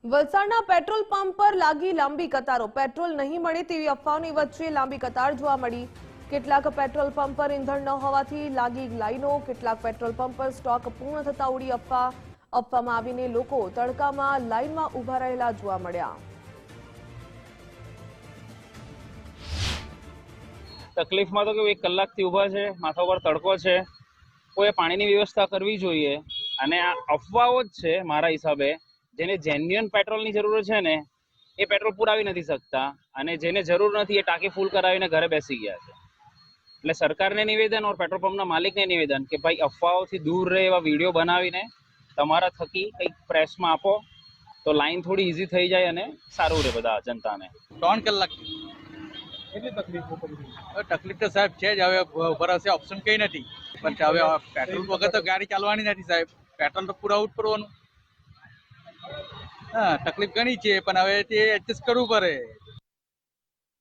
વલસાડના petrol pump પર લાગી લાંબી કતારો। પેટ્રોલ નહીં મળે તેવી અફવાઓની વચ્ચે લાંબી કતાર જોવા મળી। કેટલાક પેટ્રોલ પંપ પર ઈંધણ ન હોવાથી લાગી લાઈનો। કેટલાક પેટ્રોલ પંપ પર સ્ટોક પૂર્ણ થતા ઉડી અફવા। અફવામાં આવીને લોકો તડકામાં લાઈનમાં ઊભા રહેલા જોવા મળ્યા। તકલીફમાં તો કેવું 1 કલાકથી ઊભા છે, માથા પર તડકો છે, કોઈ પાણીની વ્યવસ્થા કરવી જોઈએ। અને આ અફવાઓ જ છે મારા હિસાબે। જેને જેન્યુઅન પેટ્રોલની જરૂર છે ને એ પેટ્રોલ પુરાવી નથી શકતા, અને જેને જરૂર નથી એ ટાંકી ફૂલ કરાવીને ઘરે બેસી ગયા છે। એટલે સરકારને નિવેદન और પેટ્રોલ પંપના માલિકને નિવેદન કે ભાઈ અફવાઓથી દૂર રહે એવા વિડીયો બનાવીને તમારા થકી કંઈક પ્રેસમાં આપો તો લાઈન થોડી ઈઝી થઈ જાય અને સારું રહે બધા જનતાને। 3 કલાક તકલીફ તો સાહેબ છે જ। હવે ભરોસે ઓપ્શન કઈ નથી, પણ હવે પેટ્રોલ વગર તો ગાડી ચાલવાની નથી સાહેબ। પેટ્રોલ તો પુરાવું જ પડવાનું। હા, તકલીફ ઘણી છે, પણ હવે તે એડજસ્ટ કરવું પડે।